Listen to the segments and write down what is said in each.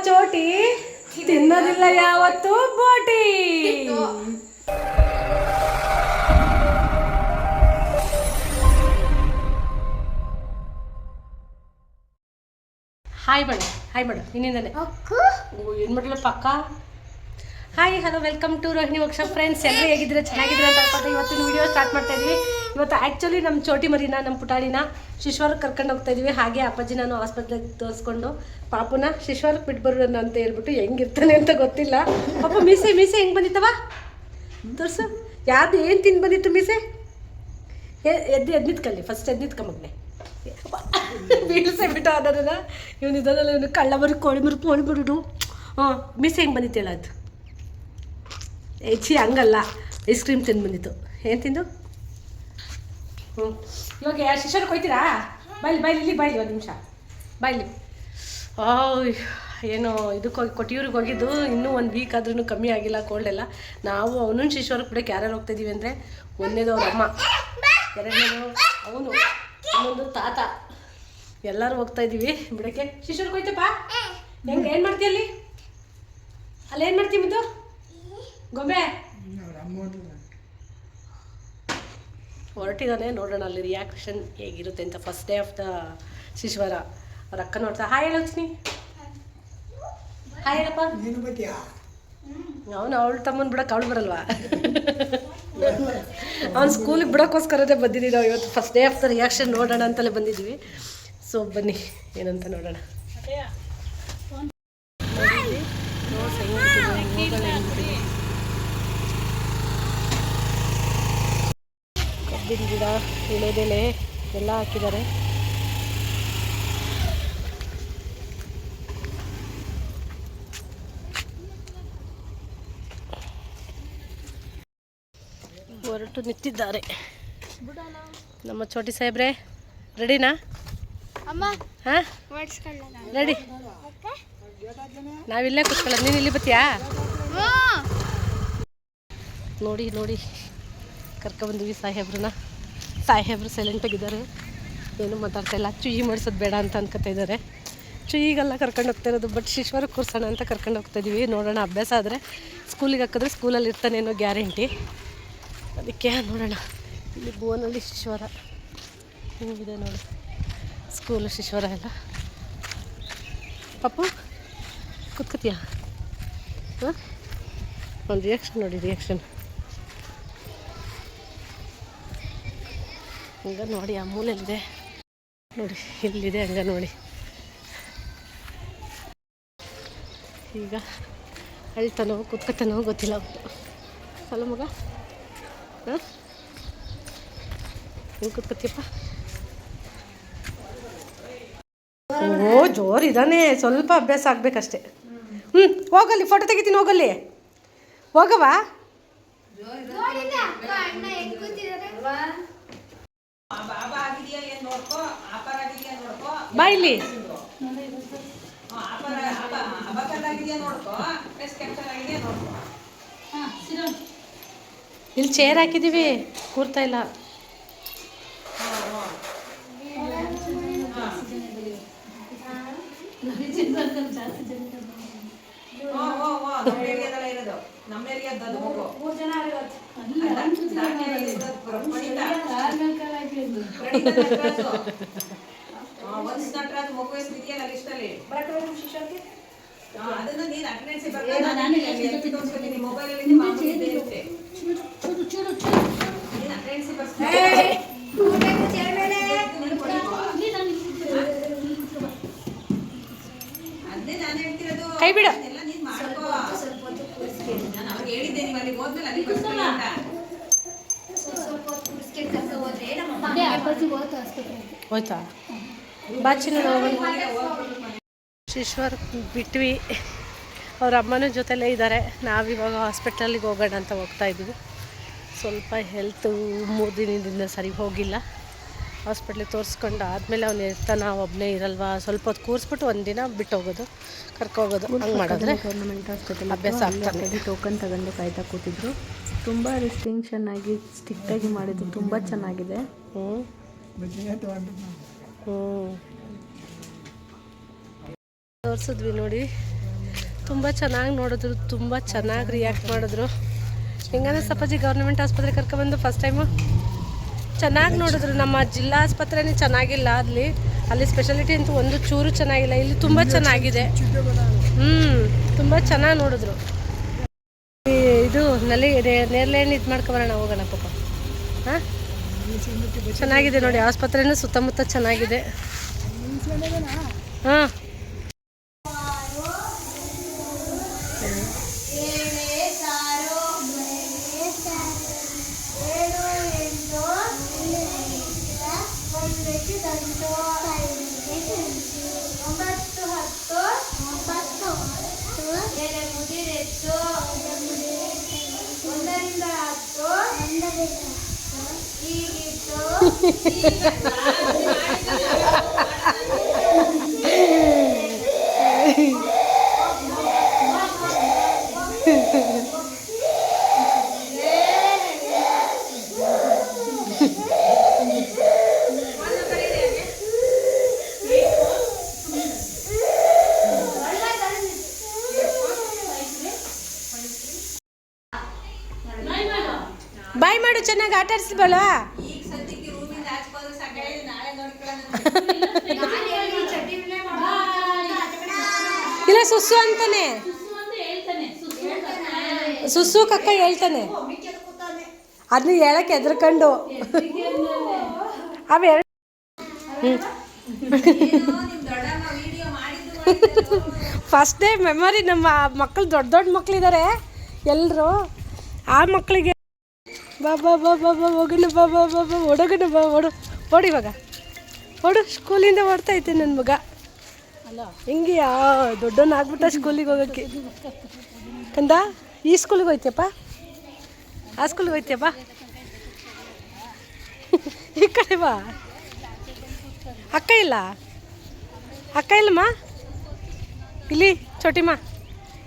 ಚೋಟಿ ತಿನ್ನೋದಿಲ್ಲ ಯಾವತ್ತು ಬೋಟಿ. ಹಾಯ್ ಮಾಡು ಇನ್ನಿಂದನೇ ಏನು ಮಾಡಲ ಪಕ್ಕ. Hi hello welcome to Rohini workshop friends. ಎಲ್ಲರೂ ಹೇಗಿದ್ರೆ ಚೆನ್ನಾಗಿದ್ರೆ ಅಂತ ಅನ್ಕೊಂಡು ಇವತ್ತಿನ ವೀಡಿಯೋ ಸ್ಟಾರ್ಟ್ ಮಾಡ್ತಾ ಇದ್ವಿ. ಇವತ್ತು ಆ್ಯಕ್ಚುಲಿ ನಮ್ಮ ಚೋಟಿ ಮರಿನ ನಮ್ಮ ಪುಟಾಣಿನ ಶಿಶ್ವರ್ಗೆ ಕರ್ಕೊಂಡು ಹೋಗ್ತಾ ಇದೀವಿ. ಹಾಗೆ ಅಪ್ಪಾಜಿ ನಾನು ಆಸ್ಪತ್ರೆಗೆ ತೋರಿಸ್ಕೊಂಡು ಪಾಪುನ ಶಿಶ್ವರ್ಗೆ ಬಿಟ್ಟು ಬರೋಣ ಅಂತ ಹೇಳ್ಬಿಟ್ಟು ಹೆಂಗಿರ್ತಾನೆ ಅಂತ ಗೊತ್ತಿಲ್ಲ. ಪಾಪ ಮೀಸೆ ಹೆಂಗೆ ಬಂದಿತ್ತವ ತೋರಿಸು. ಯಾವುದು ಏನು ತಿಂದು ಬಂದಿತ್ತು ಮೀಸೆ? ಎದ್ದು ನಿಂತ್ಕೊಳ್ಳಿ, ಫಸ್ಟ್ ಎದ್ದು ನಿಂತ್ಕೊಂಬಗ್ನೆ ಬೀಳ್ಸೆ ಬಿಟ್ಟು ಅನ್ನೋದನ್ನ ಇವನು ಇದನ್ನೆಲ್ಲ ಇವನು ಕಳ್ಳ ಮರಿ ಕೋಳಿ ಬಿಡೋದು. ಹಾಂ ಮೀಸೆ ಹೆಂಗೆ ಬಂದಿತ್ತು ಹೇಳ ಅದು? ಹೆಚ್ಚಿ ಹಂಗಲ್ಲ, ಐಸ್ ಕ್ರೀಮ್ ತಿಂದು ಬಂದಿತ್ತು. ಏನು ತಿಂದು? ಇವಾಗ ಶಿಶುರ್ಗೆ ಹೋಯ್ತೀರಾ? ಬಾಯ್ಲಿ ಇಲ್ಲಿ ಒಂದು ನಿಮಿಷ ಬಾಯ್ಲಿ. ಏನೋ ಇದಕ್ಕೆ ಹೋಗಿ ಕೊಟ್ಟಿಯೂರಿಗೆ ಹೋಗಿದ್ದು ಇನ್ನೂ 1 ವೀಕ್ ಆದ್ರೂ ಕಮ್ಮಿ ಆಗಿಲ್ಲ ಕೋಲ್ಡ್ ಎಲ್ಲ. ನಾವು ಅವನು ಶಿಶುರ್ಗೆ ಬಿಡೋಕ್ಕೆ ಯಾರ್ಯಾರು ಹೋಗ್ತಾಯಿದ್ದೀವಿ ಅಂದರೆ, ಒಂದನೇದು ಅವ್ರ ಅಮ್ಮ, ಎರಡನೇದು ಅವನು, ಇನ್ನೊಂದು ತಾತ, ಎಲ್ಲರೂ ಹೋಗ್ತಾಯಿದ್ದೀವಿ ಬಿಡೋಕ್ಕೆ. ಶಿಶುರ್ಗೆ ಹೋಯ್ತಪ್ಪ. ಹೆಂಗೆ ಏನು ಮಾಡ್ತೀಯ ಅಲ್ಲಿ ಏನು ಮಾಡ್ತೀವಿ ಮುದ್ದು ಗೊಂಬೆ? ಹೊರಟಿದ್ದಾನೆ, ನೋಡೋಣ ಅಲ್ಲಿ ರಿಯಾಕ್ಷನ್ ಹೇಗಿರುತ್ತೆ ಅಂತ. ಫಸ್ಟ್ ಡೇ ಆಫ್ ದ ಶಿಶ್ವರ. ಅವ್ರ ಅಕ್ಕ ನೋಡ್ತಾ ಹಾಯ್ ಹೇಳೋಚ್ನಿ. ಹಾಯ್ ಹೇಳಪ್ಪ. ಅವನು ಅವಳು ತಮ್ಮನ ಬಿಡೋಕೆ ಅವಳು ಬರಲ್ವಾ? ಅವ್ನು ಸ್ಕೂಲಿಗೆ ಬಿಡೋಕ್ಕೋಸ್ಕರನೇ ಬಂದಿದ್ದೀವಿ ನಾವು ಇವತ್ತು. First day of the reaction ನೋಡೋಣ ಅಂತಲೇ ಬಂದಿದ್ವಿ. ಸೊ ಬನ್ನಿ ಏನಂತ ನೋಡೋಣ. ಕಬ್ಬಿನ ಗಿಡ, ಎಳೆದೆಲೆ ಎಲ್ಲ ಹಾಕಿದ್ದಾರೆ. ಹೊರಟು ನಿಂತಿದ್ದಾರೆ ನಮ್ಮ ಚೋಟಿ ಸಾಹೇಬ್ರೆ. ರೆಡಿನಾ ಅಮ್ಮ? ಹಾಂ ರೆಡಿ. ನಾವಿಲ್ಲೇ ಕೂತ್ಕೊಳ್ಳೋದು, ನೀನು ಇಲ್ಲಿ ಬರ್ತೀಯಾ? ನೋಡಿ ಕರ್ಕೊಬಂದಿವಿ ಸಾಹೇಬ್ರನ್ನ. ಸಾಹೇಬ್ರು ಸೈಲೆಂಟಾಗಿದ್ದಾರೆ, ಏನು ಮಾತಾಡ್ತಾ ಇಲ್ಲ. ಚುಯಿ ಮಾಡಿಸೋದು ಬೇಡ ಅಂತ ಅನ್ಕೋತಾ ಇದ್ದಾರೆ. ಚುಯಿಗೆಲ್ಲ ಕರ್ಕೊಂಡು ಹೋಗ್ತಾ ಇರೋದು, ಬಟ್ ಶಿಶ್ವರ್ಗೆ ಕೂರ್ಸೋಣ ಅಂತ ಕರ್ಕೊಂಡು ಹೋಗ್ತಾ ಇದೀವಿ. ನೋಡೋಣ, ಅಭ್ಯಾಸ ಆದರೆ ಸ್ಕೂಲಿಗೆ ಹಾಕಿದ್ರೆ ಸ್ಕೂಲಲ್ಲಿ ಇರ್ತಾನೇನೋ ಗ್ಯಾರಂಟಿ. ಅದಕ್ಕೆ ನೋಡೋಣ. ಇಲ್ಲಿ ಭುವನಲ್ಲಿ ಶಿಶ್ವರ ಹಿಂಗಿದೆ ನೋಡಿ, ಸ್ಕೂಲು ಶಿಶ್ವರ ಎಲ್ಲ. ಪಪ್ಪು ಕೂತ್ಕೋತೀಯ? ಹಾಂ, ಒಂದು ರಿಯಾಕ್ಷನ್ ನೋಡಿ, ರಿಯಾಕ್ಷನ್ ಹಂಗ ನೋಡಿ. ಆ ಮೂಲೆಯಲ್ಲಿದೆ ನೋಡಿ, ಇಲ್ಲಿದೆ ಹಂಗ ನೋಡಿ. ಈಗ ಅಳ್ತಾನೋ ಕೂತ್ಕೊತಾನೋ ಗೊತ್ತಿಲ್ಲ ಅಲ್ಲ ಮಗ. ಹಾಂ, ಹೆಂಗೆ ಕೂತ್ಕೊತೀಯಪ್ಪ? ಓ ಜೋರಿದ್ದಾನೆ, ಸ್ವಲ್ಪ ಅಭ್ಯಾಸ ಆಗಬೇಕಷ್ಟೆ. ಹೋಗಲ್ಲಿ ಫೋಟೋ ತೆಗಿತೀನಿ, ಹೋಗವ. ಬಾ ಇಲ್ಲಿ. ಇಲ್ಲಿ ಚೇರ್ ಹಾಕಿದ್ದೀವಿ, ಕೂರ್ತಾ ಇಲ್ಲ. ಕೈ ಬಿಡು. ಹೋಯ್ತಾ ಬಾಚಿ ನೋಡಿ. ಶಿಶ್ವರ್ ಬಿಟ್ವಿ, ಅವ್ರ ಅಮ್ಮನ ಜೊತೆಲೇ ಇದ್ದಾರೆ. ನಾವಿವಾಗ ಹಾಸ್ಪಿಟಲಿಗೆ ಹೋಗೋಣ ಅಂತ ಹೋಗ್ತಾ ಇದ್ದೀವಿ. ಸ್ವಲ್ಪ ಹೆಲ್ತು 3 ದಿನದಿಂದ ಸರಿ ಹೋಗಿಲ್ಲ. ಹಾಸ್ಪಿಟ್ಲಿಗೆ ತೋರಿಸ್ಕೊಂಡು ಆದಮೇಲೆ ಅವ್ನು ಇರ್ತಾನೆ, ಒಬ್ಬನೇ ಇರಲ್ವಾ, ಸ್ವಲ್ಪ ಹೊತ್ತು ಕೂರಿಸ್ಬಿಟ್ಟು 1 ದಿನ ಬಿಟ್ಟು ಹೋಗೋದು, ಕರ್ಕೋಗೋದು. ಹಂಗೆ ಮಾಡಿದ್ರೆ ಗೌರ್ಮೆಂಟ್ ಹಾಸ್ಪಿಟಲ್ ಅಭ್ಯಾಸ ಆಗ್ತಾನೆ. ಟೋಕನ್ ತಗೊಂಡು ಕಾಯ್ತಾ ಕೂತಿದ್ರು. ತುಂಬ ರಿಸ್ಟ್ರಿಕ್ಷನ್ ಆಗಿ ಸ್ಟ್ರಿಕ್ಟಾಗಿ ಮಾಡಿದ್ದು, ತುಂಬ ಚೆನ್ನಾಗಿದೆ. ತೋರಿಸಿದ್ವಿ ನೋಡಿ, ತುಂಬ ಚೆನ್ನಾಗಿ ನೋಡಿದ್ರು, ತುಂಬ ಚೆನ್ನಾಗಿ ರಿಯಾಕ್ಟ್ ಮಾಡಿದ್ರು. ಹೆಂಗನ ಸಪ್ಪಾಜಿ ಗೌರ್ಮೆಂಟ್ ಆಸ್ಪತ್ರೆ ಕರ್ಕೊಬಂದು ಫಸ್ಟ್ ಟೈಮು ಚೆನ್ನಾಗಿ ನೋಡಿದ್ರು. ನಮ್ಮ ಜಿಲ್ಲಾ ಆಸ್ಪತ್ರೆನೇ ಚೆನ್ನಾಗಿಲ್ಲ, ಅಲ್ಲಿ ಸ್ಪೆಷಾಲಿಟಿ ಅಂತೂ ಒಂದು ಚೂರು ಚೆನ್ನಾಗಿಲ್ಲ. ಇಲ್ಲಿ ತುಂಬ ಚೆನ್ನಾಗಿದೆ. ತುಂಬ ಚೆನ್ನಾಗಿ ನೋಡಿದ್ರು. ಇದು ನೇರ್ಲೇನು ಇದು ಮಾಡ್ಕೊಬರೋಣ, ಹೋಗೋಣ ಪಾಪ. ಹಾಂ, ಚೆನ್ನಾಗಿದೆ ನೋಡಿ, ಆಸ್ಪತ್ರೆನೂ ಸುತ್ತಮುತ್ತ ಚೆನ್ನಾಗಿದೆ. ಹಾಂ, ಬಾಯ್ ಮಾಡು, ಚೆನ್ನಾಗಿ ಆಟ ಆಡಿಸ್ಬಲ್ವಾ? ಇಲ್ಲ, ಸುಸ್ಸು ಅಂತಾನೆ, ಸುಸ್ಸು ಕಕ್ಕ ಹೇಳ್ತಾನೆ. ಅದನ್ನ ಹೇಳಕ್ಕೆ ಹೆದರ್ಕೊಂಡು ಅವೆರಡು. First day memory. ನಮ್ಮ ಮಕ್ಕಳು ದೊಡ್ಡ ದೊಡ್ಡ ಮಕ್ಕಳಿದ್ದಾರೆ ಎಲ್ಲರೂ. ಆ ಮಕ್ಕಳಿಗೆ ಬಾ ಬಾ ಬಾ ಬಾ ಬಾ ಹೋಗೋಣ, ಬಾ ಬಾ ಬಾ ಬಾ ಓಡೋಗೋಣ, ಬಾ ಓಡು ಇವಾಗ ಓಡು. ಸ್ಕೂಲಿಂದ ಓಡ್ತೈತೆ ನನ್ನ ಮಗ. ಅಲ್ಲ ಹಿಂಗೆ ದೊಡ್ಡವನಾಗ್ಬಿಟ್ಟ ಸ್ಕೂಲಿಗೆ ಹೋಗೋಕ್ಕೆ. ಕಂದ, ಈ ಸ್ಕೂಲಿಗೆ ಹೋಯ್ತಿಯಪ್ಪ? ಆ ಸ್ಕೂಲಿಗೆ ಹೋಯ್ತಿಯಪ್ಪ? ಈ ಕಡೆ ಬಾ. ಅಕ್ಕ ಇಲ್ಲ? ಅಕ್ಕ ಇಲ್ಲಮ್ಮ ಇಲ್ಲಿ? ಚೋಟಿಮ್ಮ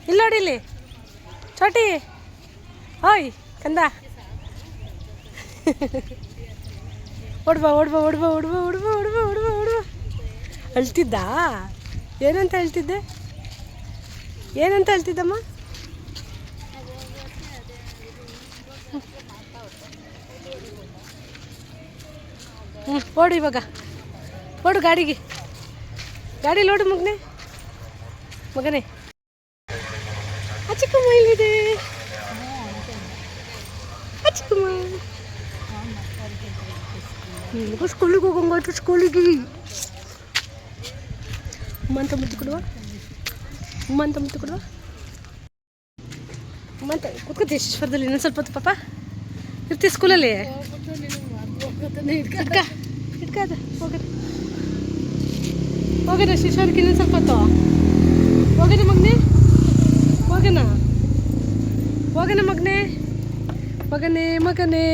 ಇಲ್ಲಿ ನೋಡಿ, ಇಲ್ಲಿ ಚೋಟಿ. ಓಯ್ ಕಂದ, ಓಡ್ಬಾ ಓಡ್ಬಾ ಓಡ್ಬಾ ಓಡ್ಬಾ ಓಡ್ಬಾ ಓಡ್ಬಾ ಓಡ್ಬಾ ಓಡ್ಬಾ. ಅಳ್ತಿದ್ದ? ಏನಂತ ಹೇಳ್ತಿದ್ದೆ? ಏನಂತ ಹೇಳ್ತಿದ್ದಮ್ಮ? ಓಡು ಇವಾಗ, ಓಡು ಗಾಡಿಗೆ. ಗಾಡಿ ಲೋಡು ಮಗನೇ. ಅಚ್ಚಕ್ಕಮ್ಮ ಇಲ್ಲಿದೆ, ಅಚ್ಚಕ್ಕಮ್ಮ. ಸ್ಕೂಲಿಗೆ ಹೋಗಂಗಾಯ್ತು. ಸ್ಕೂಲಿಗೆ ಅಮ್ಮ ಅಂತ ಮುತ್ತು ಕೊಡುವ, ಅಮ್ಮ ಅಂತ ಮುತ್ತು ಕೊಡುವ, ಅಮ್ಮ ಅಂತ ಕೂತ್ಕೊತಿ. ಈಶ್ವರದಲ್ಲಿ ಇನ್ನೊಂದು ಸ್ವಲ್ಪ ಹೊತ್ತು ಪಾಪ ಇರ್ತೀವಿ ಸ್ಕೂಲಲ್ಲಿ. ಇಟ್ಕ ಅದ ಹೋಗೋಣ ಶಿಶೋರ್ಗೆ ಇನ್ನೊಂದು ಸ್ವಲ್ಪ ಹೊತ್ತು. ಹೋಗೋಣ ಮಗನೇ, ಹೋಗೋಣ ಮಗನೇ, ಮಗನೇ ಮಗನೇ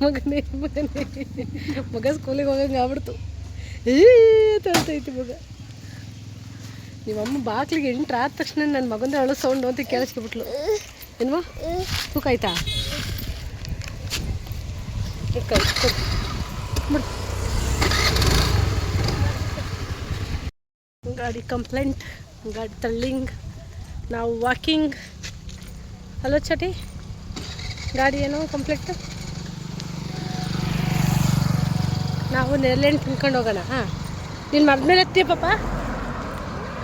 ಮಗನೇ ಮಗನೇ. ಮಗ ಸ್ಕೂಲಿಗೆ ಹೋಗಂಗೆ ಆಗ್ಬಿಡ್ತು. ತರ್ತೈತಿ ಮಗ. ನಿಮ್ಮಮ್ಮ ಬಾಕ್ಲಿಗೆ ಎಂಟ್ರು ಆದ ತಕ್ಷಣ ನನ್ನ ಮಗಂದ ಅಳು ಸೌಂಡು ಅಂತ ಕೇಳಿಸ್ಕೊಬಿಟ್ಲು. ಏನ್ವಾ ತೂಕ ಆಯ್ತಾ? ಗಾಡಿ ಕಂಪ್ಲೇಂಟ್, ಗಾಡಿ ತಳ್ಳಿಂಗ್, ನಾವು ವಾಕಿಂಗ್. ಹಲೋ ಚಟಿ, ಗಾಡಿ ಏನೋ ಕಂಪ್ಲೇಂಟ್. ನಾವು ನೆರಳೆಣ್ಣು ತಿನ್ಕೊಂಡು ಹೋಗೋಣ. ಹಾಂ, ನೀನು ಮರದ ಮೇಲೆ ಎತ್ತೀಯ ಪಾಪ?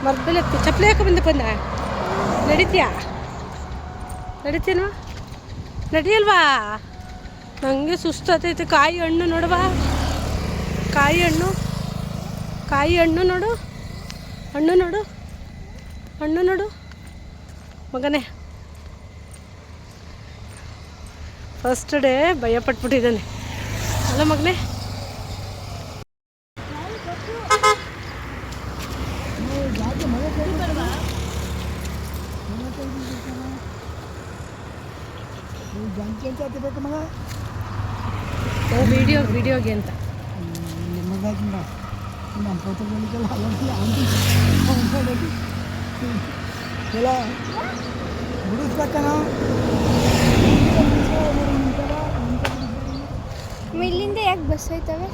ಮರದ ಮೇಲೆ ಎತ್ತಿ ಚಪ್ಪಲಿ ಹಾಕೋ ಬಂದ ನಡೀತೀನವಾ? ನಡಿಯಲ್ವಾ? ನನಗೆ ಸುಸ್ತಾತೈತೆ. ಕಾಯಿ ಹಣ್ಣು ನೋಡುವ, ಕಾಯಿ ಹಣ್ಣು ನೋಡು, ಹಣ್ಣು ನೋಡು ಮಗನೇ. ಫಸ್ಟ್ ಡೇ ಭಯಪಟ್ಬಿಟ್ಟಿದ್ದಾನೆ ಅಲ್ಲ ಮಗನೇ? ವಿಡಿಯೋಗೆ ಅಂತ ಇಲ್ಲಿಂದ ಯಾಕೆ ಬಸ್ ಹೋಯ್ತವೆ?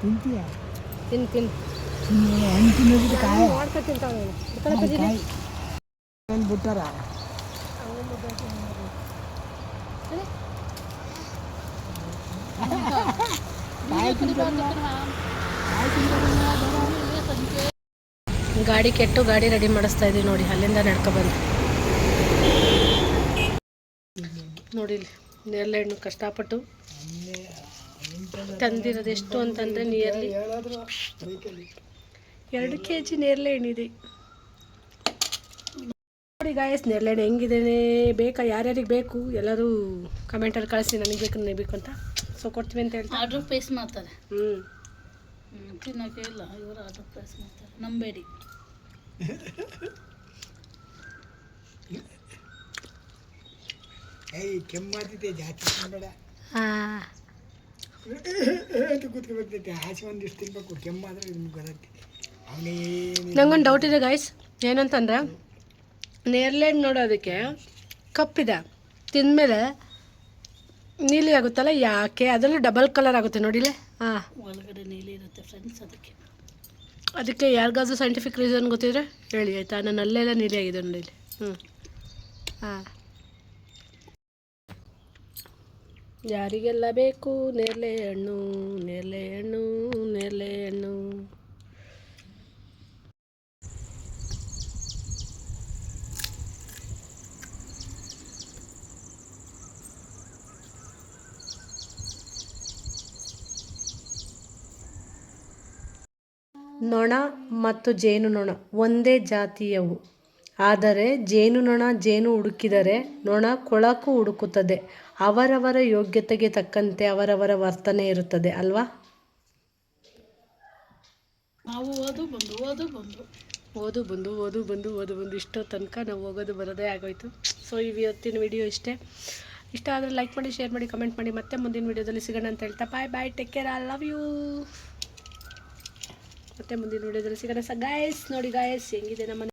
ತಿಂತೀಯ ತಿನ್ನು ತಿನ್ನು ಹಣ್ಣು ತಿನ್ನೋದು ಕಾಯಿ ಮಾಡ್ಕೊ ತಿಂತಾವೆ ಏನು ಬಿಟ್ಟಾರ ಗಾಡಿ ಕೆಟ್ಟು ಗಾಡಿ ರೆಡಿ ಮಾಡಿಸ್ತಾ ಇದೀವಿ ನೋಡಿ, ಅಲ್ಲಿಂದ ನಡ್ಕೊಬಂದು ನೋಡಿ. ಇಲ್ಲಿ ನೇರಳೆ ಹಣ್ಣು ಕಷ್ಟಪಟ್ಟು ತಂದಿರೋದು ಎಷ್ಟು ಅಂತಂದರೆ ನಿಯರ್ಲಿ 2 kg ನೇರಳೆ ಹಣ್ಣಿದೆ ನೋಡಿ ಗಾಯಸ್. ನೇರಳೆ ಹಣ್ಣು ಹೆಂಗಿದೆ ಬೇಕಾ, ಯಾರ್ಯಾರಿಗೆ ಬೇಕು ಎಲ್ಲರೂ ಕಮೆಂಟಲ್ಲಿ ಕಳಿಸಿ, ನನಗೆ ಬೇಕು ಅಂತ. ಸೊ ಕೊಡ್ತೀವಿ ಅಂತ ಹೇಳ್ತಾರೆ. ಆರ್ಡ್ರ್ ಪ್ಲೇಸ್ ಮಾಡ್ತಾರೆ. ತಿನ್ನೋಕೆ ಇಲ್ಲ, ಇವರು ಆರ್ಡ್ರ್ ಪ್ಲೇಸ್ ಮಾಡ್ತಾರೆ, ನಂಬೇಡಿ. ಕೆಮ್ಮಾತಿದೆ ಜಾಸ್ತಿ ತಿನ್ಬೇಡ ಕೂತ್ಕೊಬೇಕೈತೆ. ಆಸೆ ಒಂದಿಷ್ಟು ತಿನ್ಬೇಕು, ಕೆಮ್ಮಾದ್ರೆ ನಿಮ್ಗೆ ಗೊತ್ತಾಗ್ತದೆ. ಅವನೇ ನಂಗೊಂದು ಡೌಟ್ ಇದೆ ಗಾಯ್ಸ್, ಏನಂತಂದ್ರೆ ನೇರಳೆ ಹಣ್ಣು ನೋಡೋದಕ್ಕೆ ಕಪ್ಪಿದೆ, ತಿಂದಮೇಲೆ ನೀಲಿ ಆಗುತ್ತಲ್ಲ, ಯಾಕೆ? ಅದರಲ್ಲೂ ಡಬಲ್ ಕಲರ್ ಆಗುತ್ತೆ ನೋಡಿಲೆ. ಹಾಂ, ಒಳಗಡೆ ನೀಲಿ ಇರುತ್ತೆ ಫ್ರೆಂಡ್ಸ್, ಅದಕ್ಕೆ ಯಾರಿಗಾದ್ರೂ ಸೈಂಟಿಫಿಕ್ ರೀಸನ್ ಗೊತ್ತಿದ್ರೆ ಹೇಳಿ ಆಯಿತಾ. ನಾನು ಅಲ್ಲೆಲ್ಲ ನೀಲಿ ಆಗಿದೆ ನೋಡಿ. ಹಾಂ, ಯಾರಿಗೆಲ್ಲ ಬೇಕು ನೇರಳೆ ಹಣ್ಣು, ನೇರಳೆ ಹಣ್ಣು, ನೇರಳೆ ಹಣ್ಣು. ನೊಣ ಮತ್ತು ಜೇನುನೊಣ ಒಂದೇ ಜಾತಿಯವು, ಆದರೆ ಜೇನುನೊಣ ಜೇನು ಹುಡುಕಿದರೆ ನೊಣ ಕೊಳಕು ಹುಡುಕುತ್ತದೆ. ಅವರವರ ಯೋಗ್ಯತೆಗೆ ತಕ್ಕಂತೆ ಅವರವರ ವರ್ತನೆ ಇರುತ್ತದೆ ಅಲ್ವಾ? ನಾವು ಓದು ಬಂದು ಇಷ್ಟೋ ತನಕ ನಾವು ಹೋಗೋದು ಬರೋದೇ ಆಗೋಯ್ತು. ಸೊ ಇವತ್ತಿನ ವಿಡಿಯೋ ಇಷ್ಟೇ. ಇಷ್ಟ ಆದರೆ ಲೈಕ್ ಮಾಡಿ, ಶೇರ್ ಮಾಡಿ, ಕಮೆಂಟ್ ಮಾಡಿ. ಮತ್ತೆ ಮುಂದಿನ ವಿಡಿಯೋದಲ್ಲಿ ಸಿಗೋಣ ಅಂತ ಹೇಳ್ತಾ bye, take care, I love you. ಮತ್ತೆ ಮುಂದಿನ ವಿಡಿಯೋದಲ್ಲಿ ಸಿಗೋಣ. ಗಾಯ್ಸ್ ನೋಡಿ ಗಾಯ್ಸ್ ಹೆಂಗಿದೆ ನಮ್ಮ